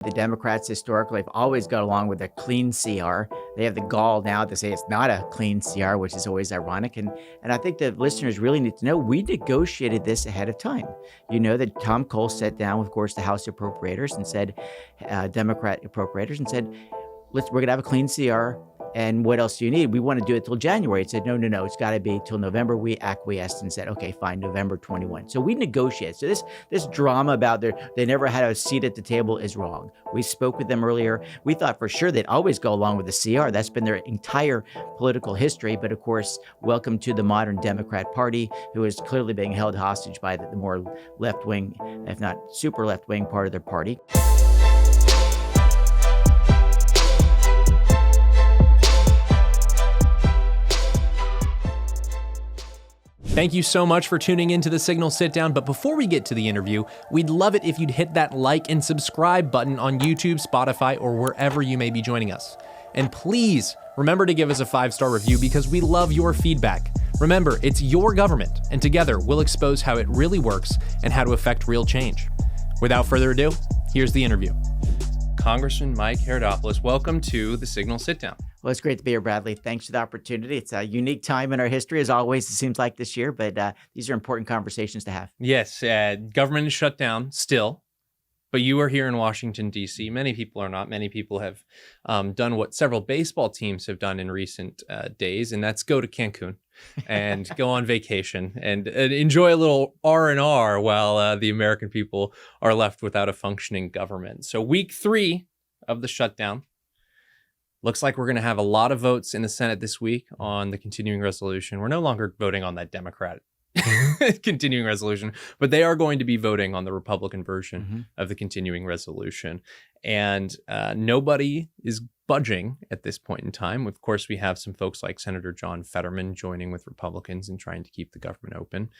The Democrats historically have always got along with a clean CR. They have the gall now to say it's not a clean CR, which is always ironic. And I think the listeners really need to know we negotiated this ahead of time. You know that Tom Cole sat down with, of course, the House appropriators and said, Democrat appropriators, and said, we're going to have a clean CR. And what else do you need? We want to do it till January. It said, no, it's got to be till November. We acquiesced and said, okay, fine, November 21. So we negotiated. So this drama about they never had a seat at the table is wrong. We spoke with them earlier. We thought for sure they'd always go along with the CR. That's been their entire political history. But of course, welcome to the modern Democrat Party, who is clearly being held hostage by the more left-wing, if not super left-wing part of their party. Thank you so much for tuning into the Signal Sitdown, but before we get to the interview, we'd love it if you'd hit that like and subscribe button on YouTube, Spotify, or wherever you may be joining us. And please remember to give us a 5-star review because we love your feedback. Remember, it's your government, and together we'll expose how it really works and how to affect real change. Without further ado, here's the interview. Congressman Mike Haridopolos, welcome to the Signal Sitdown. Well, it's great to be here, Bradley. Thanks for the opportunity. It's a unique time in our history, as always, it seems like this year, but these are important conversations to have. Yes, government is shut down still, but you are here in Washington, D.C. Many people are not. Many people have done what several baseball teams have done in recent days, and that's go to Cancun and go on vacation and enjoy a little R&R while the American people are left without a functioning government. So week 3 of the shutdown. Looks like we're going to have a lot of votes in the Senate this week on the continuing resolution. We're no longer voting on that Democrat continuing resolution, but they are going to be voting on the Republican version of the continuing resolution. And nobody is budging at this point in time. Of course, we have some folks like Senator John Fetterman joining with Republicans and trying to keep the government open.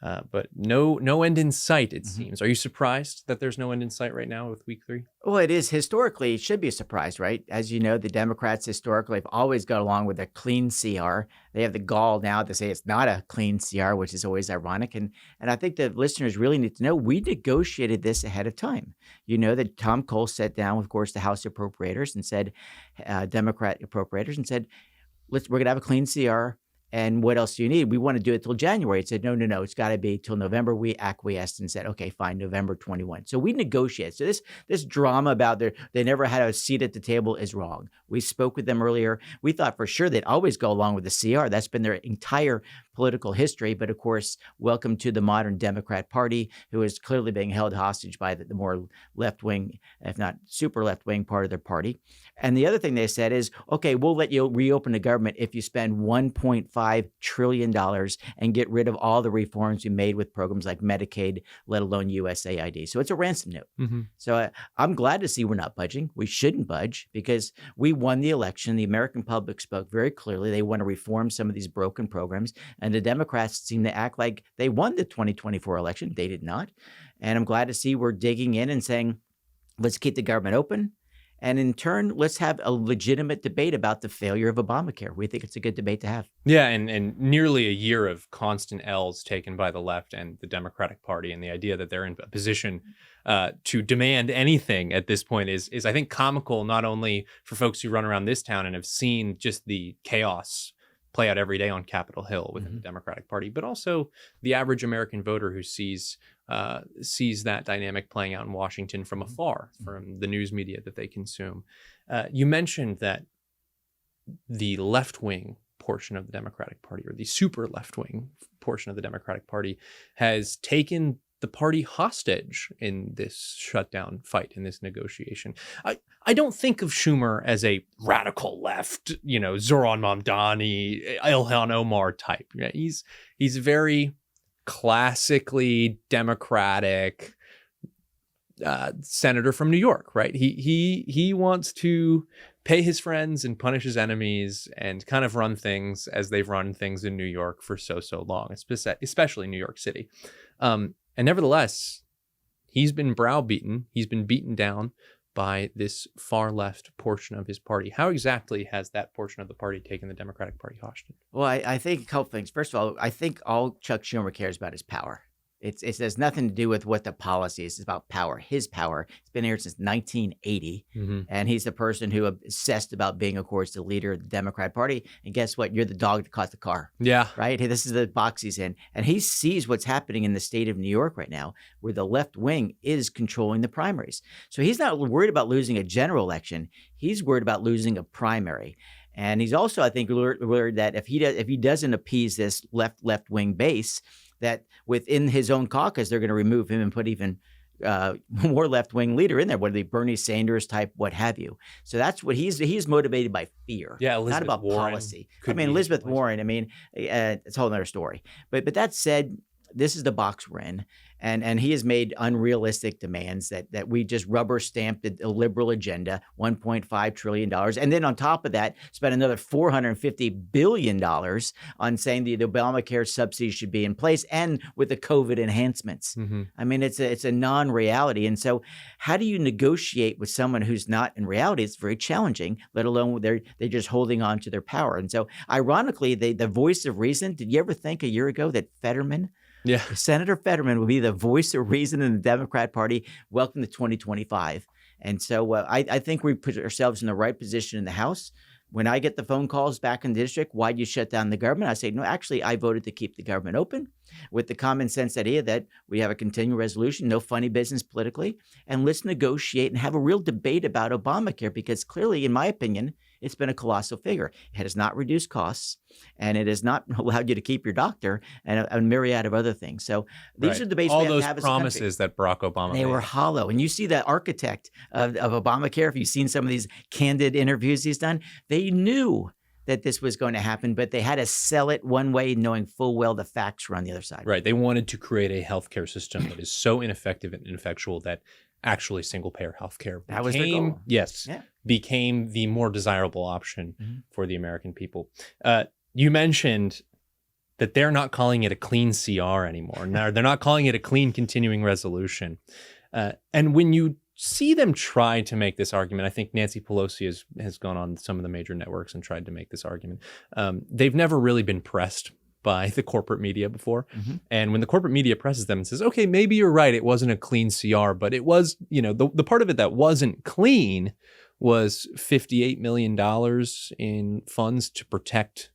But no end in sight, it seems. Are you surprised that there's no end in sight right now with week 3? Well, it is historically, it should be a surprise, right? As you know, the Democrats historically have always got along with a clean CR. They have the gall now to say it's not a clean CR, which is always ironic. And I think the listeners really need to know we negotiated this ahead of time. You know that Tom Cole sat down with, of course, the House appropriators and said, Democrat appropriators, and said, we're going to have a clean CR. And what else do you need? We want to do it till January. It said, no, it's got to be till November. We acquiesced and said, okay, fine, November 21. So we negotiated. So this drama about they never had a seat at the table is wrong. We spoke with them earlier. We thought for sure they'd always go along with the CR. That's been their entire political history. But of course, welcome to the modern Democrat Party, who is clearly being held hostage by the more left-wing, if not super left-wing part of their party. And the other thing they said is, okay, we'll let you reopen the government if you spend $1.5 trillion and get rid of all the reforms we made with programs like Medicaid, let alone USAID. So it's a ransom note. So I'm glad to see we're not budging. We shouldn't budge because we won the election. The American public spoke very clearly. They want to reform some of these broken programs. And the Democrats seem to act like they won the 2024 election. They did not. And I'm glad to see we're digging in and saying, let's keep the government open. And in turn, let's have a legitimate debate about the failure of Obamacare. We think it's a good debate to have. Yeah, and nearly a year of constant L's taken by the left and the Democratic Party, and the idea that they're in a position to demand anything at this point is I think comical, not only for folks who run around this town and have seen just the chaos play out every day on Capitol Hill within the Democratic Party, but also the average American voter who sees that dynamic playing out in Washington from afar, from the news media that they consume. You mentioned that the left-wing portion of the Democratic Party, or the super left-wing portion of the Democratic Party, has taken the party hostage in this shutdown fight, in this negotiation. I don't think of Schumer as a radical left, Zoran Mamdani, Ilhan Omar type. He's very classically Democratic senator from New York, right? He wants to pay his friends and punish his enemies and kind of run things as they've run things in New York for so long, especially New York City. And nevertheless, he's been browbeaten. He's been beaten down by this far left portion of his party. How exactly has that portion of the party taken the Democratic Party hostage? Well, I think a couple things. First of all, I think all Chuck Schumer cares about is power. It has nothing to do with what the policy is. It's about power, his power. He's been here since 1980, and he's the person who obsessed about being, of course, the leader of the Democrat Party. And guess what? You're the dog that caught the car. Yeah. Right? Hey, this is the box he's in. And he sees what's happening in the state of New York right now, where the left wing is controlling the primaries. So he's not worried about losing a general election. He's worried about losing a primary. And he's also, I think, worried that if he doesn't appease this left wing base, that within his own caucus, they're going to remove him and put even more left-wing leader in there, whether it be Bernie Sanders type, what have you. So that's what he's motivated by fear, not about policy. I mean, Elizabeth Warren, I mean, it's a whole other story. But that said, this is the box we're in. And he has made unrealistic demands that we just rubber stamped a liberal agenda, $1.5 trillion. And then on top of that, spent another $450 billion on saying the Obamacare subsidies should be in place and with the COVID enhancements. I mean, it's a non-reality. And so how do you negotiate with someone who's not in reality? It's very challenging, let alone they're just holding on to their power. And so ironically, the voice of reason, did you ever think a year ago that Senator Fetterman would be the voice of reason in the Democrat Party? Welcome to 2025. And so I think we put ourselves in the right position in the House. When I get the phone calls back in the district, why'd you shut down the government? I say, no, actually, I voted to keep the government open with the common sense idea that we have a continuing resolution, no funny business politically, and let's negotiate and have a real debate about Obamacare, because clearly, in my opinion, it's been a colossal figure. It has not reduced costs, and it has not allowed you to keep your doctor, and a myriad of other things. So these are debates we have to have as a country. All those promises that Barack Obama made. They were hollow. And you see the architect of Obamacare, if you've seen some of these candid interviews he's done, they knew that this was going to happen, but they had to sell it one way, knowing full well the facts were on the other side. Right. They wanted to create a healthcare system that is so ineffective and ineffectual that actually single-payer healthcare became the more desirable option for the American people. You mentioned that they're not calling it a clean CR anymore. Now they're not calling it a clean continuing resolution. And when you see them try to make this argument, I think Nancy Pelosi has gone on some of the major networks and tried to make this argument. They've never really been pressed by the corporate media before. And when the corporate media presses them and says, okay, maybe you're right, it wasn't a clean CR, but it was, the part of it that wasn't clean was $58 million in funds to protect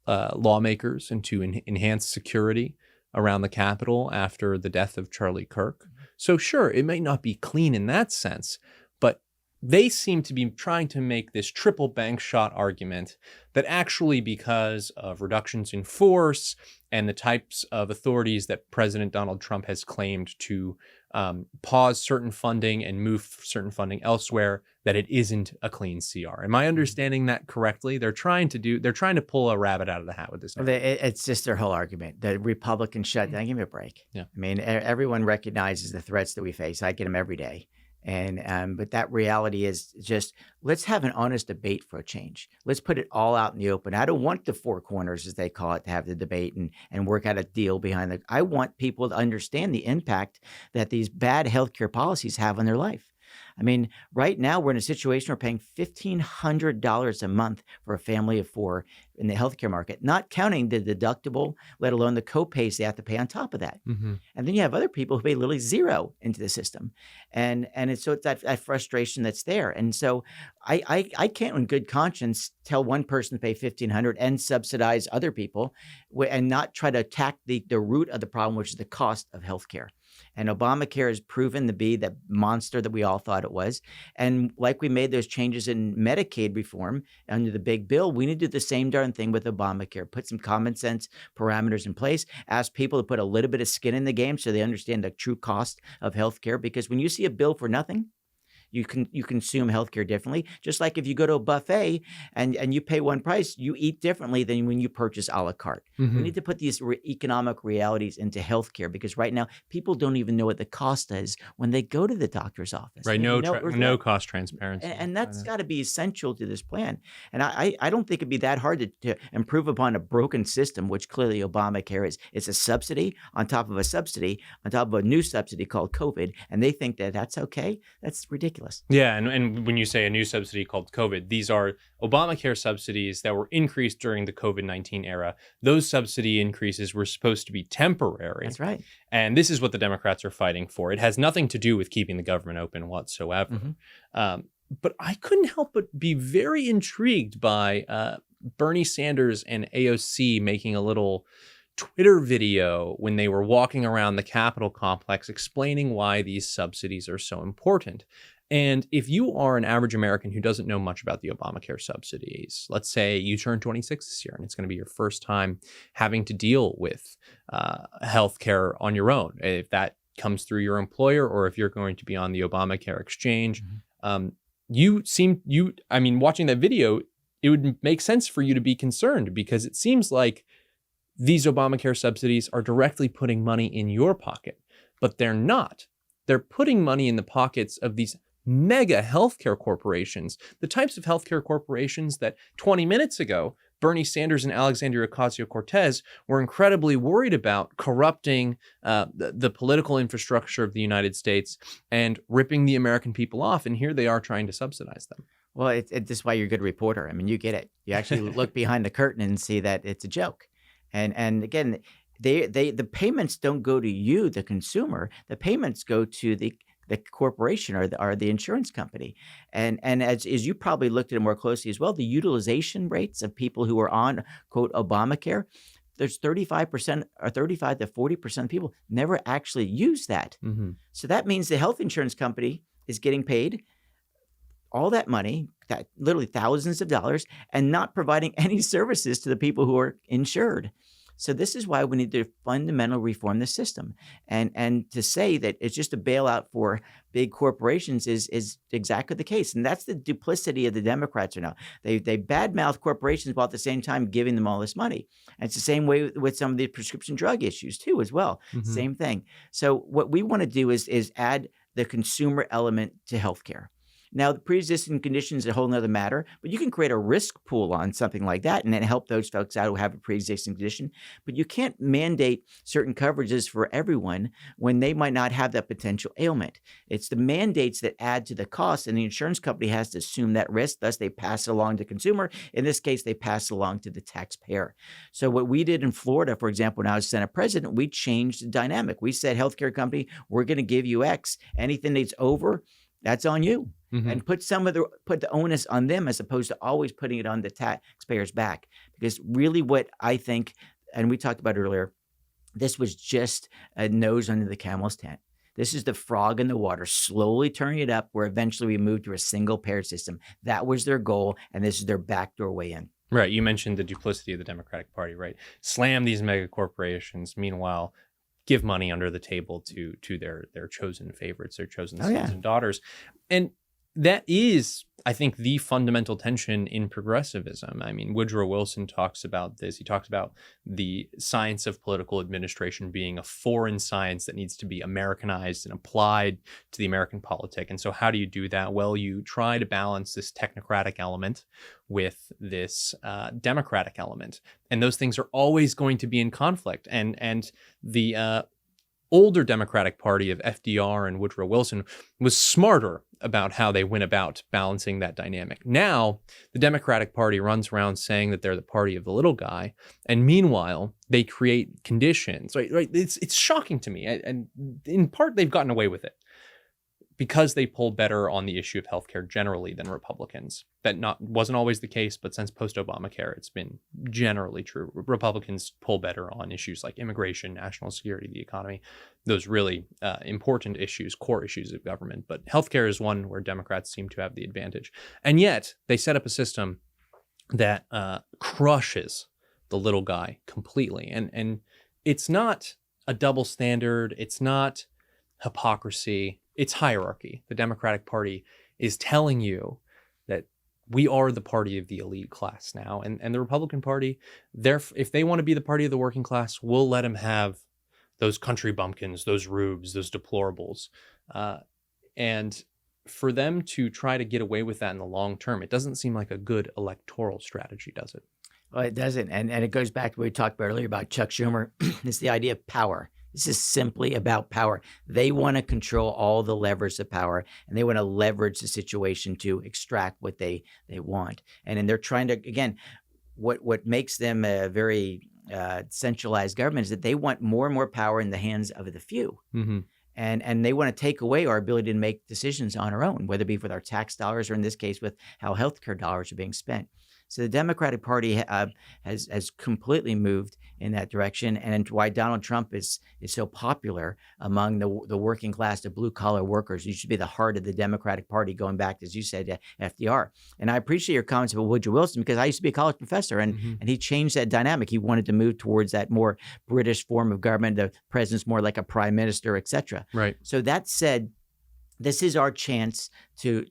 lawmakers and to enhance security around the Capitol after the death of Charlie Kirk. So sure, it may not be clean in that sense, but they seem to be trying to make this triple bank shot argument that actually, because of reductions in force and the types of authorities that President Donald Trump has claimed to pause certain funding and move certain funding elsewhere, that it isn't a clean CR. Am I understanding that correctly? They're trying to pull a rabbit out of the hat with this. It's just their whole argument. The Republican shutdown. Give me a break. Yeah. I mean, everyone recognizes the threats that we face. I get them every day. And but that reality is just, let's have an honest debate for a change. Let's put it all out in the open. I don't want the four corners, as they call it, to have the debate and work out a deal behind it. I want people to understand the impact that these bad healthcare policies have on their life. I mean, right now we're in a situation where we're paying $1,500 a month for a family of four in the healthcare market, not counting the deductible, let alone the co-pays they have to pay on top of that. And then you have other people who pay literally zero into the system. And it's that frustration that's there. And so I can't in good conscience tell one person to pay $1,500 and subsidize other people and not try to attack the root of the problem, which is the cost of healthcare. And Obamacare has proven to be the monster that we all thought it was. And like we made those changes in Medicaid reform under the big bill, we need to do the same darn thing with Obamacare. Put some common sense parameters in place. Ask people to put a little bit of skin in the game so they understand the true cost of healthcare. Because when you see a bill for nothing, you consume healthcare differently. Just like if you go to a buffet and you pay one price, you eat differently than when you purchase a la carte. We need to put these economic realities into healthcare, because right now people don't even know what the cost is when they go to the doctor's office. Right, no cost transparency. And that's got to be essential to this plan. And I don't think it'd be that hard to improve upon a broken system, which clearly Obamacare is. It's a subsidy on top of a subsidy on top of a new subsidy called COVID. And they think that that's okay. That's ridiculous. ridiculous. Yeah, and when you say a new subsidy called COVID, these are Obamacare subsidies that were increased during the COVID-19 era. Those subsidy increases were supposed to be temporary. That's right. And this is what the Democrats are fighting for. It has nothing to do with keeping the government open whatsoever. But I couldn't help but be very intrigued by Bernie Sanders and AOC making a little Twitter video when they were walking around the Capitol complex explaining why these subsidies are so important. And if you are an average American who doesn't know much about the Obamacare subsidies, let's say you turn 26 this year and it's going to be your first time having to deal with health care on your own, if that comes through your employer or if you're going to be on the Obamacare exchange, watching that video, it would make sense for you to be concerned because it seems like these Obamacare subsidies are directly putting money in your pocket, but they're not. They're putting money in the pockets of these mega healthcare corporations, the types of healthcare corporations that 20 minutes ago, Bernie Sanders and Alexandria Ocasio-Cortez were incredibly worried about corrupting the political infrastructure of the United States and ripping the American people off. And here they are trying to subsidize them. Well, this is why you're a good reporter. I mean, you get it. You actually look behind the curtain and see that it's a joke. And again, the payments don't go to you, the consumer. The payments go to the corporation or the insurance company. And as you probably looked at it more closely as well, the utilization rates of people who are on, quote, Obamacare, there's 35% or 35 to 40% of people never actually use that. So that means the health insurance company is getting paid all that money, that literally thousands of dollars, and not providing any services to the people who are insured. So this is why we need to fundamentally reform the system. And to say that it's just a bailout for big corporations is exactly the case. And that's the duplicity of the Democrats now. They badmouth corporations while at the same time giving them all this money. And it's the same way with some of the prescription drug issues too as well. Same thing. So what we want to do is add the consumer element to healthcare. Now, the pre-existing condition is a whole nother matter, but you can create a risk pool on something like that and then help those folks out who have a pre-existing condition. But you can't mandate certain coverages for everyone when they might not have that potential ailment. It's the mandates that add to the cost, and the insurance company has to assume that risk. Thus, they pass it along to the consumer. In this case, they pass it along to the taxpayer. So what we did in Florida, for example, when I was Senate president, we changed the dynamic. We said, healthcare company, we're going to give you X. Anything that's over, that's on you. And put the onus on them as opposed to always putting it on the taxpayer's back. Because really what I think, and we talked about earlier, this was just a nose under the camel's tent. This is the frog in the water, slowly turning it up where eventually we move to a single payer system. That was their goal, and this is their backdoor way in. Right. You mentioned the duplicity of the Democratic Party, right? Slam these mega corporations. Meanwhile, give money under the table to their chosen favorites, their chosen sons and daughters. And that is, I think, the fundamental tension in progressivism. I mean, Woodrow Wilson talks about this. He talks about the science of political administration being a foreign science that needs to be Americanized and applied to the American politic. And so how do you do that? Well, you try to balance this technocratic element with this democratic element. And those things are always going to be in conflict. And the older Democratic Party of FDR and Woodrow Wilson was smarter about how they went about balancing that dynamic. Now, the Democratic Party runs around saying that they're the party of the little guy, and meanwhile, they create conditions. Right? It's shocking to me, and in part, they've gotten away with it because they pull better on the issue of healthcare generally than Republicans. That wasn't always the case, but since post-Obamacare, it's been generally true. Republicans pull better on issues like immigration, national security, the economy, those really important issues, core issues of government. But healthcare is one where Democrats seem to have the advantage. And yet, they set up a system that crushes the little guy completely. And it's not a double standard. It's not hypocrisy. It's hierarchy. The Democratic Party is telling you that we are the party of the elite class now. And the Republican Party, if they want to be the party of the working class, we'll let them have those country bumpkins, those rubes, those deplorables. And for them to try to get away with that in the long term, it doesn't seem like a good electoral strategy, does it? Well, it doesn't. And it goes back to what we talked about earlier about Chuck Schumer. It's the idea of power. This is simply about power. They want to control all the levers of power, and they want to leverage the situation to extract what they want. And then they're trying to, again, what makes them a very centralized government is that they want more and more power in the hands of the few. Mm-hmm. And they want to take away our ability to make decisions on our own, whether it be with our tax dollars or in this case with how healthcare dollars are being spent. So the Democratic Party has completely moved in that direction, and why Donald Trump is so popular among the working class, the blue collar workers. He should be the heart of the Democratic Party, going back, as you said, to FDR. And I appreciate your comments about Woodrow Wilson, because I used to be a college professor, and he changed that dynamic. He wanted to move towards that more British form of government, the president's more like a prime minister, etc. Right. So that said, this is our chance to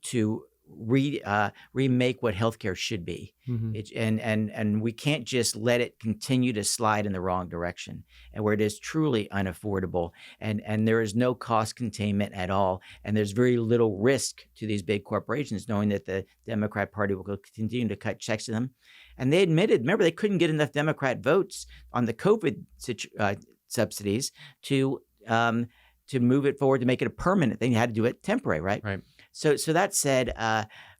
remake what healthcare should be. And we can't just let it continue to slide in the wrong direction, and where it is truly unaffordable, and there is no cost containment at all, and there's very little risk to these big corporations, knowing that the Democrat Party will continue to cut checks to them. And they admitted, remember, they couldn't get enough Democrat votes on the COVID subsidies to move it forward, to make it a permanent thing. They had to do it temporary, right? Right. So that said,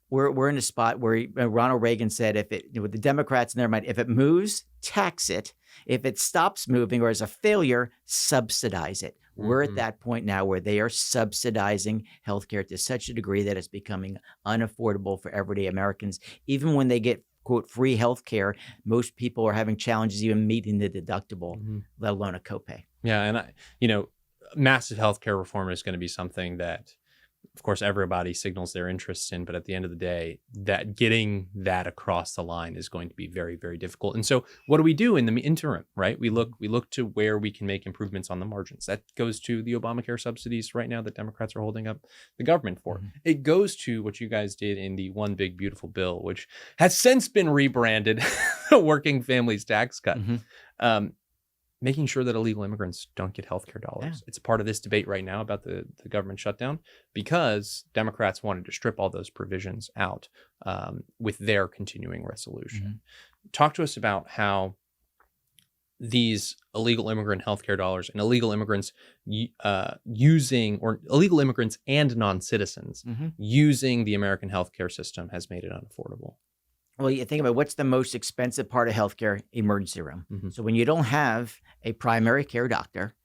we're in a spot where Ronald Reagan said, if it, with the Democrats in their mind, if it moves, tax it. If it stops moving or is a failure, subsidize it. We're at that point now where they are subsidizing healthcare to such a degree that it's becoming unaffordable for everyday Americans. Even when they get, quote, free healthcare, most people are having challenges even meeting the deductible, let alone a copay. Yeah, and massive healthcare reform is going to be something that, of course, everybody signals their interest in, but at the end of the day, that getting that across the line is going to be very, very difficult. And so what do we do in the interim, right? We look to where we can make improvements on the margins. That goes to the Obamacare subsidies right now that Democrats are holding up the government for. It goes to what you guys did in the One Big Beautiful Bill, which has since been rebranded the Working Families Tax Cut. Making sure that illegal immigrants don't get healthcare dollars. Yeah. It's a part of this debate right now about the government shutdown, because Democrats wanted to strip all those provisions out with their continuing resolution. Talk to us about how these illegal immigrant healthcare dollars and illegal immigrants illegal immigrants and non-citizens using the American healthcare system has made it unaffordable. Well, you think about what's the most expensive part of healthcare? Emergency room. So when you don't have a primary care doctor,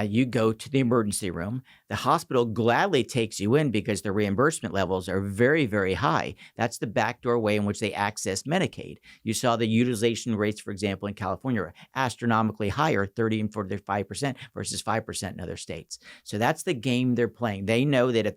you go to the emergency room. The hospital gladly takes you in because the reimbursement levels are very, very high. That's the backdoor way in which they access Medicaid. You saw the utilization rates, for example, in California are astronomically higher, 30 and 45% versus 5% in other states. So that's the game they're playing. They know that if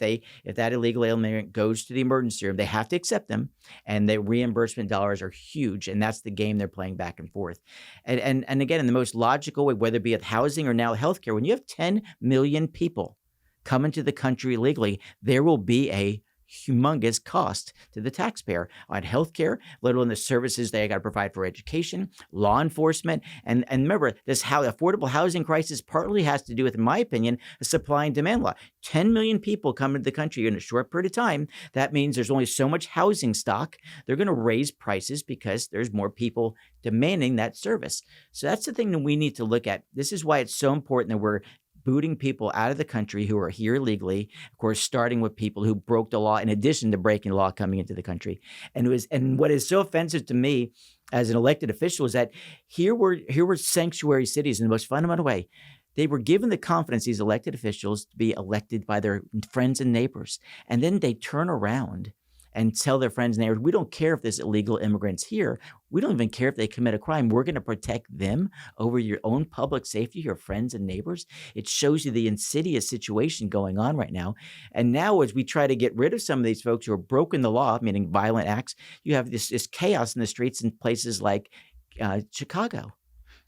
that illegal immigrant goes to the emergency room, they have to accept them, and the reimbursement dollars are huge, and that's the game they're playing back and forth. And again, in the most logical way, whether it be with housing or now healthcare, when you have 10 million people come into the country illegally, there will be a humongous cost to the taxpayer on healthcare, let alone the services they got to provide for education, law enforcement. And remember, this affordable housing crisis partly has to do with, in my opinion, a supply and demand law. 10 million people come into the country in a short period of time. That means there's only so much housing stock. They're going to raise prices because there's more people demanding that service. So that's the thing that we need to look at. This is why it's so important that we're booting people out of the country who are here illegally, of course, starting with people who broke the law in addition to breaking the law coming into the country. And what is so offensive to me as an elected official is that here were sanctuary cities in the most fundamental way. They were given the confidence, these elected officials, to be elected by their friends and neighbors. And then they turn around and tell their friends and neighbors, we don't care if there's illegal immigrants here. We don't even care if they commit a crime. We're going to protect them over your own public safety, your friends and neighbors. It shows you the insidious situation going on right now. And now as we try to get rid of some of these folks who are broken the law, meaning violent acts, you have this chaos in the streets in places like Chicago.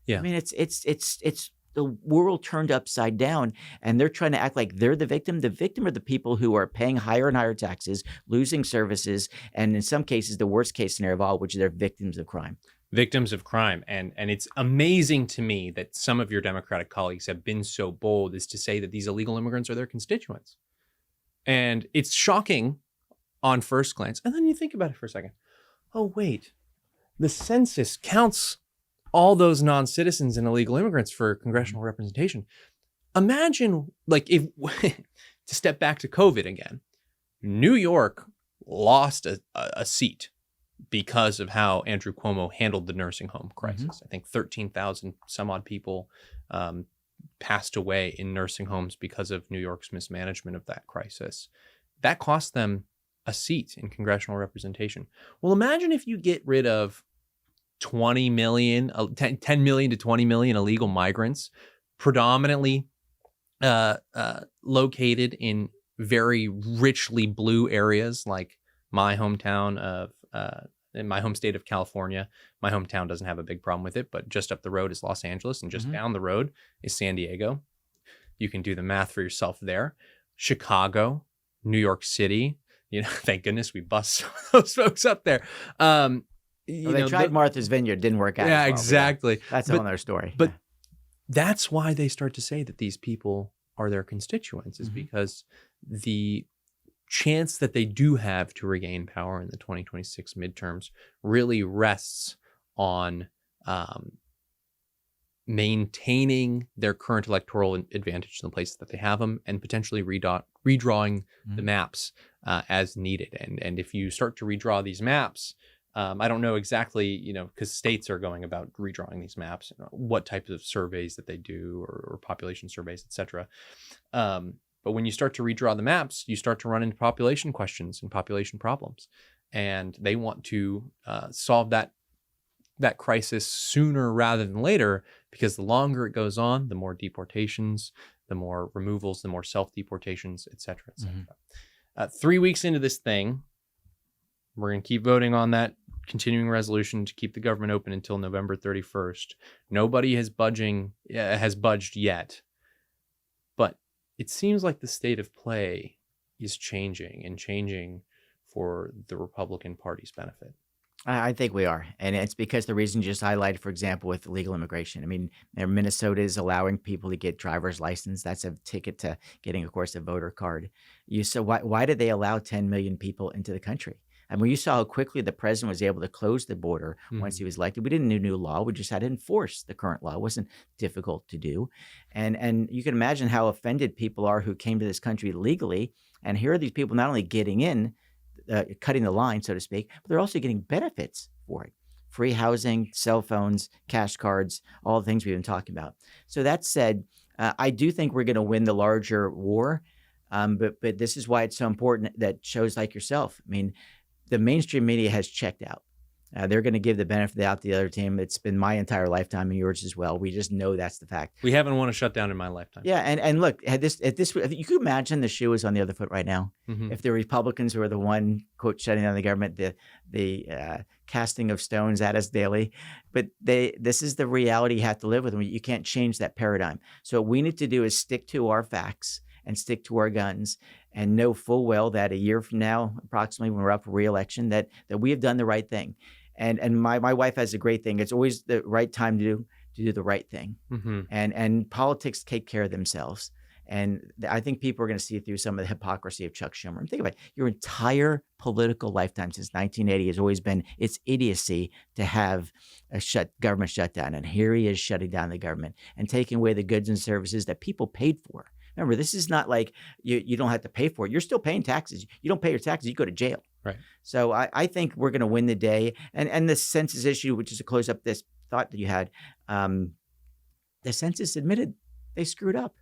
Yeah. I mean, it's the world turned upside down, and they're trying to act like they're the victim. The victim are the people who are paying higher and higher taxes, losing services, and in some cases, the worst case scenario of all, which is they're victims of crime. Victims of crime. And it's amazing to me that some of your Democratic colleagues have been so bold as to say that these illegal immigrants are their constituents. And it's shocking on first glance. And then you think about it for a second. Oh, wait, the census counts all those non-citizens and illegal immigrants for congressional representation. Imagine, like, if to step back to COVID again, New York lost a seat because of how Andrew Cuomo handled the nursing home crisis. I think 13,000 some odd people passed away in nursing homes because of New York's mismanagement of that crisis. That cost them a seat in congressional representation. Well, imagine if you get rid of 20 million, 10 million to 20 million illegal migrants, predominantly located in very richly blue areas like my hometown of in my home state of California. My hometown doesn't have a big problem with it, but just up the road is Los Angeles, and just down the road is San Diego. You can do the math for yourself there. Chicago, New York City, thank goodness we bust some of those folks up there. They tried Martha's Vineyard, didn't work out. Yeah, as well, exactly. That's another story. But that's why they start to say that these people are their constituents, is because the chance that they do have to regain power in the 2026 midterms really rests on maintaining their current electoral advantage in the places that they have them, and potentially redrawing the maps as needed. And if you start to redraw these maps, I don't know exactly, because states are going about redrawing these maps, what types of surveys that they do, or population surveys, et cetera. But when you start to redraw the maps, you start to run into population questions and population problems. And they want to solve that crisis sooner rather than later, because the longer it goes on, the more deportations, the more removals, the more self-deportations, et cetera, et cetera. 3 weeks into this thing, we're going to keep voting on that continuing resolution to keep the government open until November 31st. Nobody has budged yet. But it seems like the state of play is changing for the Republican Party's benefit. I think we are. And it's because the reason you just highlighted, for example, with illegal immigration. I mean, Minnesota is allowing people to get driver's license. That's a ticket to getting, of course, a voter card. So why did they allow 10 million people into the country? I mean, you saw how quickly the president was able to close the border once he was elected. We didn't need new law. We just had to enforce the current law. It wasn't difficult to do. And you can imagine how offended people are who came to this country legally. And here are these people not only getting in, cutting the line, so to speak, but they're also getting benefits for it. Free housing, cell phones, cash cards, all the things we've been talking about. So that said, I do think we're going to win the larger war. But this is why it's so important that shows like yourself, I mean, the mainstream media has checked out. They're going to give the benefit of the doubt to the other team. It's been my entire lifetime and yours as well. We just know that's the fact. We haven't won a shutdown in my lifetime. Yeah, and look, at this, you could imagine the shoe is on the other foot right now. If the Republicans were the one, quote, shutting down the government, the casting of stones at us daily. But this is the reality you have to live with. You can't change that paradigm. So what we need to do is stick to our facts and stick to our guns, and know full well that a year from now, approximately when we're up for re-election, that we have done the right thing. And my wife has a great thing. It's always the right time to do the right thing. And politics take care of themselves. And I think people are going to see through some of the hypocrisy of Chuck Schumer. And think about it. Your entire political lifetime since 1980 has always been its idiocy to have a government shutdown. And here he is shutting down the government and taking away the goods and services that people paid for. Remember, this is not like you don't have to pay for it. You're still paying taxes. You don't pay your taxes, you go to jail. Right. So I think we're going to win the day. And the census issue, which is to close up this thought that you had, the census admitted they screwed up.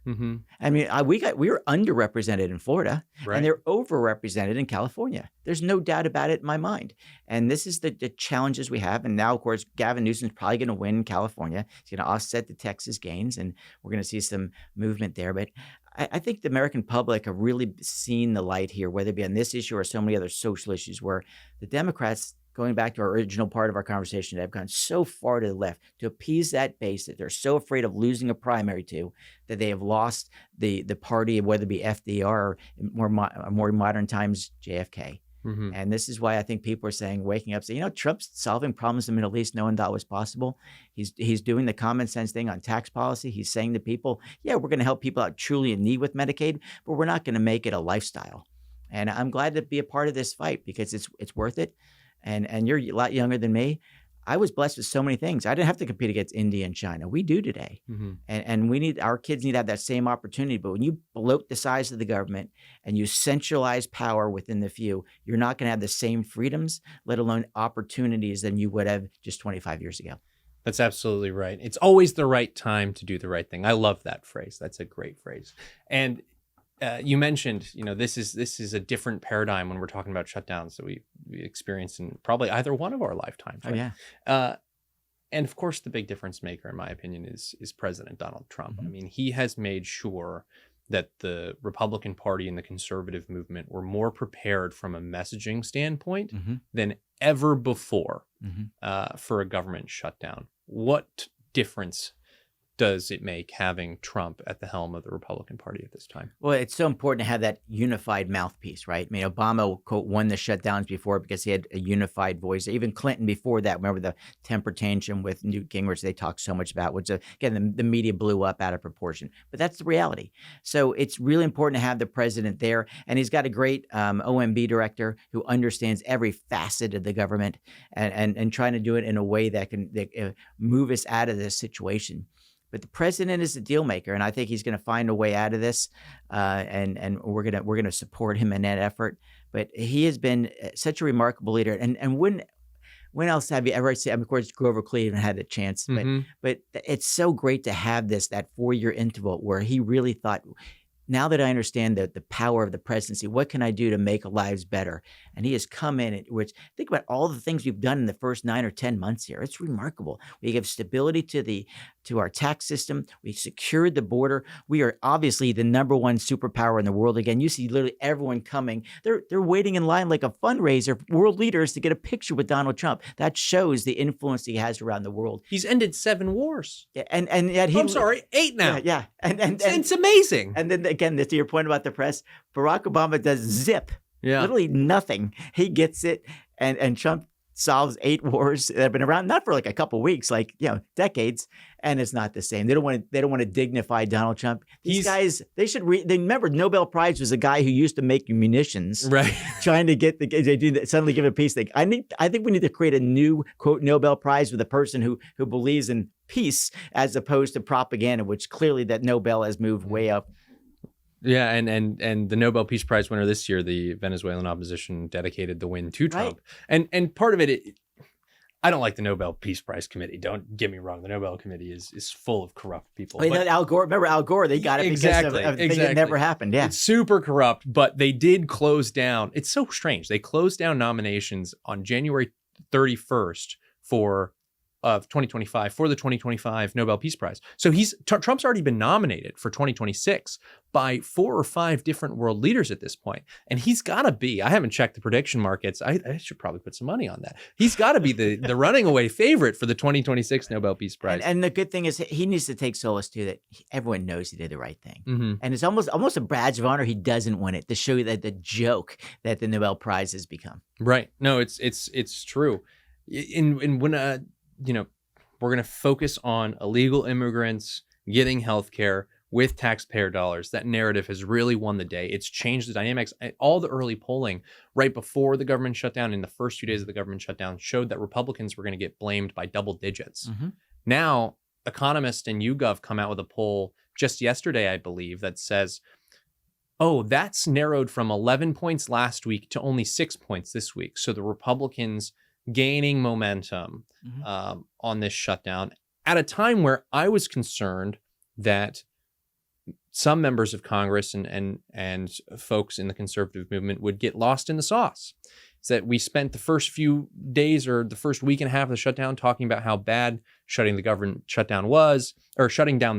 I mean, we were underrepresented in Florida, and they're overrepresented in California. There's no doubt about it in my mind. And this is the challenges we have. And now, of course, Gavin Newsom's probably going to win in California. He's going to offset the Texas gains, and we're going to see some movement there. But I think the American public have really seen the light here, whether it be on this issue or so many other social issues, where the Democrats, going back to our original part of our conversation, have gone so far to the left to appease that base that they're so afraid of losing a primary to, that they have lost the party, whether it be FDR or more modern times JFK. And this is why I think people are saying, waking up, saying, Trump's solving problems in the Middle East no one thought was possible. He's doing the common sense thing on tax policy. He's saying to people, yeah, we're going to help people out truly in need with Medicaid, but we're not going to make it a lifestyle. And I'm glad to be a part of this fight because it's worth it. And you're a lot younger than me. I was blessed with so many things. I didn't have to compete against India and China. We do today. And our kids need to have that same opportunity. But when you bloat the size of the government and you centralize power within the few, you're not going to have the same freedoms, let alone opportunities, than you would have just 25 years ago. That's absolutely right. It's always the right time to do the right thing. I love that phrase. That's a great phrase. And you mentioned, this is a different paradigm when we're talking about shutdowns that we experienced in probably either one of our lifetimes. Right? Oh, yeah. And of course, the big difference maker, in my opinion, is President Donald Trump. Mm-hmm. I mean, he has made sure that the Republican Party and the conservative movement were more prepared from a messaging standpoint than ever before for a government shutdown. What difference does it make having Trump at the helm of the Republican Party at this time? Well, it's so important to have that unified mouthpiece, right? I mean, Obama, quote, won the shutdowns before because he had a unified voice. Even Clinton before that, remember the temper tantrum with Newt Gingrich they talked so much about, which, again, the media blew up out of proportion. But that's the reality. So it's really important to have the president there. And he's got a great OMB director who understands every facet of the government and trying to do it in a way that can move us out of this situation. But the president is a deal maker, and I think he's going to find a way out of this, and we're gonna support him in that effort. But he has been such a remarkable leader. And when else have you ever seen? I mean, of course, Grover Cleveland had a chance, but it's so great to have that 4-year interval where he really thought, now that I understand the power of the presidency, what can I do to make lives better? And he has come in, which think about all the things we've done in the first 9 or 10 months here. It's remarkable. We give stability to our tax system. We secured the border. We are obviously the number one superpower in the world again. You see literally everyone coming. They're waiting in line like a fundraiser, world leaders, to get a picture with Donald Trump. That shows the influence he has around the world. He's ended 7 wars. Yeah, and yet I'm sorry, 8 now. Yeah. And it's amazing. And then again, to your point about the press, Barack Obama does zip. Yeah. Literally nothing. He gets it, and Trump solves 8 wars that have been around not for like a couple of weeks, like decades, and it's not the same. They don't want to dignify Donald Trump. These guys, they should they remember Nobel Prize was a guy who used to make munitions, right? Trying to get suddenly give a peace thing. I think we need to create a new quote Nobel Prize with a person who believes in peace as opposed to propaganda, which clearly that Nobel has moved way up. Yeah, and the Nobel Peace Prize winner this year, the Venezuelan opposition dedicated the win to Trump. Right. And part of it, I don't like the Nobel Peace Prize committee. Don't get me wrong. The Nobel committee is full of corrupt people. Well, Al Gore, remember Al Gore? They got it because of a thing that never happened. Yeah, it's super corrupt, but they did close down. It's so strange. They closed down nominations on January 31st of 2025 for the 2025 Nobel Peace Prize. So Trump's already been nominated for 2026 by 4 or 5 different world leaders at this point. And he's got to be, I haven't checked the prediction markets. I should probably put some money on that. He's got to be the running away favorite for the 2026 Nobel Peace Prize. And the good thing is he needs to take solace too that everyone knows he did the right thing. And it's almost a badge of honor he doesn't win it, to show you that the joke that the Nobel Prize has become. Right. No, it's true. When we're going to focus on illegal immigrants getting health care with taxpayer dollars. That narrative has really won the day. It's changed the dynamics. All the early polling right before the government shutdown, in the first few days of the government shutdown, showed that Republicans were going to get blamed by double digits. Now, Economist and YouGov come out with a poll just yesterday, I believe, that says, oh, that's narrowed from 11 points last week to only 6 points this week. So the Republicans gaining momentum on this shutdown at a time where I was concerned that some members of Congress and folks in the conservative movement would get lost in the sauce. It's that we spent the first few days or the first week and a half of the shutdown talking about how bad shutting down the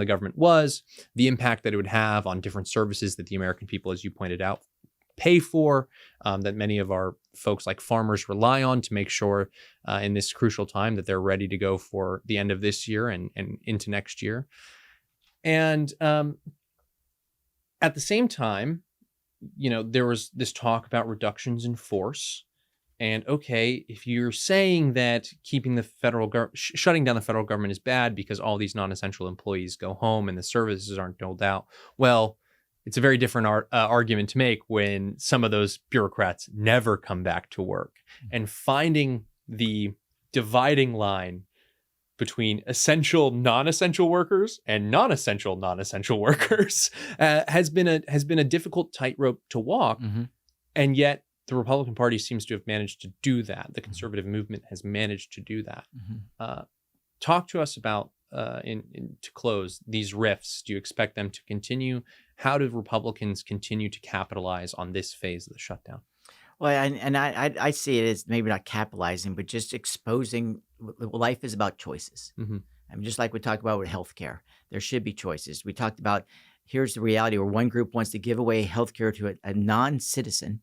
government was, the impact that it would have on different services that the American people, as you pointed out, pay for, that many of our folks like farmers rely on to make sure in this crucial time that they're ready to go for the end of this year and into next year. And at the same time, there was this talk about reductions in force. And okay, if you're saying that keeping the shutting down the federal government is bad because all these non-essential employees go home and the services aren't doled out, well, it's a very different argument to make when some of those bureaucrats never come back to work. And finding the dividing line between essential non-essential workers and non-essential non-essential workers has been a difficult tightrope to walk. And yet the Republican Party seems to have managed to do that. The conservative movement has managed to do that. Talk to us about, to close, these rifts. Do you expect them to continue? How do Republicans continue to capitalize on this phase of the shutdown? Well, I see it as maybe not capitalizing, but just exposing life is about choices. I mean, just like we talked about with healthcare, there should be choices. We talked about, here's the reality where one group wants to give away healthcare to a non-citizen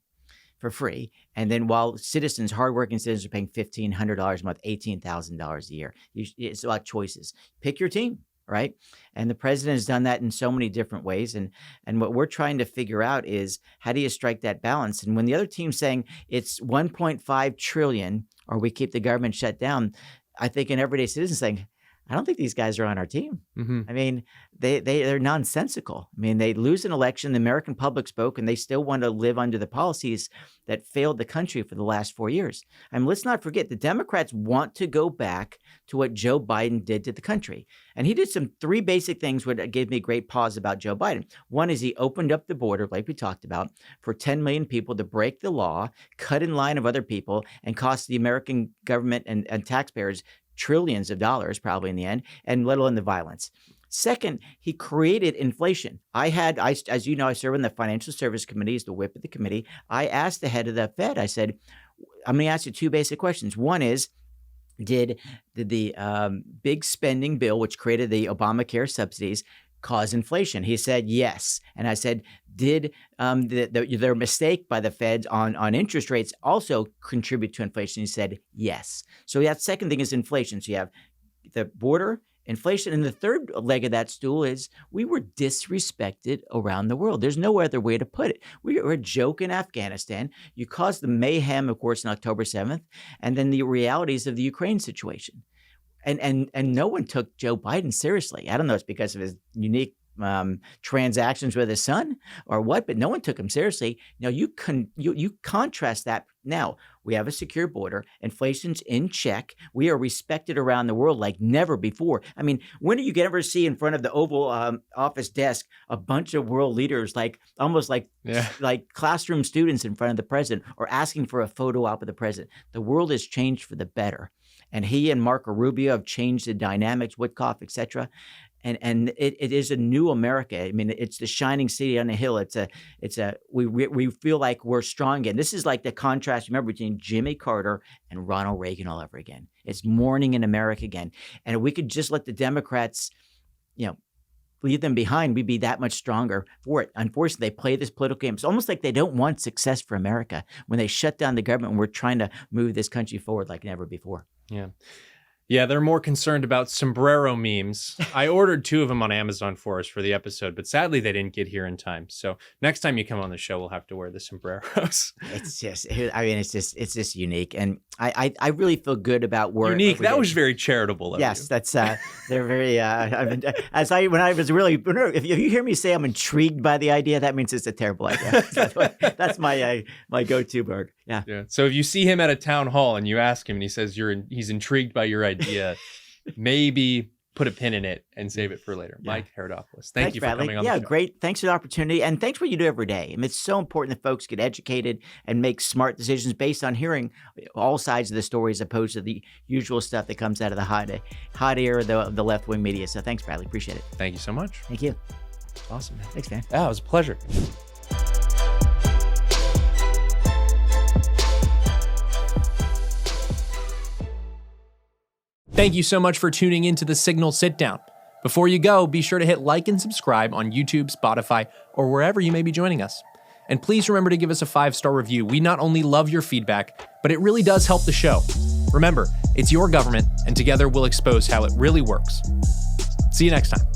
for free. And then while citizens, hardworking citizens are paying $1,500 a month, $18,000 a year. It's about choices. Pick your team, right? And the president has done that in so many different ways. And what we're trying to figure out is, how do you strike that balance? And when the other team's saying it's 1.5 trillion or we keep the government shut down, I think an everyday citizen saying, I don't think these guys are on our team. I mean, they're nonsensical. I mean, they lose an election, the American public spoke, and they still want to live under the policies that failed the country for the last 4 years. I mean, let's not forget, the Democrats want to go back to what Joe Biden did to the country. And he did some 3 basic things that gave me great pause about Joe Biden. One is he opened up the border, like we talked about, for 10 million people to break the law, cut in line of other people, and cost the American government and taxpayers trillions of dollars, probably in the end, and let alone the violence. Second, he created inflation. As you know, I serve in the Financial Service Committee as the whip of the committee. I asked the head of the Fed, I said, I'm going to ask you 2 basic questions. One is, did the big spending bill, which created the Obamacare subsidies, cause inflation? He said yes. And I said, did their mistake by the Feds on interest rates also contribute to inflation? He said yes. So that second thing is inflation. So you have the border, inflation, and the third leg of that stool is we were disrespected around the world. There's no other way to put it. We were a joke in Afghanistan. You caused the mayhem, of course, on October 7th, and then the realities of the Ukraine situation. And no one took Joe Biden seriously. I don't know if it's because of his unique transactions with his son or what, but no one took him seriously. Now you contrast that. Now we have a secure border, inflation's in check. We are respected around the world like never before. I mean, when do you ever see in front of the Oval Office desk a bunch of world leaders, almost like classroom students in front of the president, or asking for a photo op with the president? The world has changed for the better. And he and Marco Rubio have changed the dynamics, Witkoff, et cetera. And it is a new America. I mean, it's the shining city on the hill. We feel like we're strong again. This is like the contrast, remember, between Jimmy Carter and Ronald Reagan all over again. It's morning in America again. And if we could just let the Democrats, leave them behind, we'd be that much stronger for it. Unfortunately, they play this political game. It's almost like they don't want success for America when they shut down the government and we're trying to move this country forward like never before. Yeah, they're more concerned about sombrero memes. I ordered 2 of them on Amazon for us for the episode, but sadly they didn't get here in time. So next time you come on the show, we'll have to wear the sombreros. It's just unique. And I really feel good about work. Unique. That was very charitable of you. Yes, that's they're very if you hear me say I'm intrigued by the idea, that means it's a terrible idea. That's my go-to bird. Yeah. So if you see him at a town hall and you ask him and he says he's intrigued by your idea, maybe put a pin in it and save it for later. Mike Haridopolos, thank you for Bradley. coming on the show. Great. Thanks for the opportunity. And thanks for what you do every day. I mean, it's so important that folks get educated and make smart decisions based on hearing all sides of the story as opposed to the usual stuff that comes out of the hot air of the left-wing media. So thanks, Bradley. Appreciate it. Thank you so much. Thank you. Awesome, man. Thanks, man. Yeah, it was a pleasure. Thank you so much for tuning into the Signal Sitdown. Before you go, be sure to hit like and subscribe on YouTube, Spotify, or wherever you may be joining us. And please remember to give us a 5-star review. We not only love your feedback, but it really does help the show. Remember, it's your government, and together we'll expose how it really works. See you next time.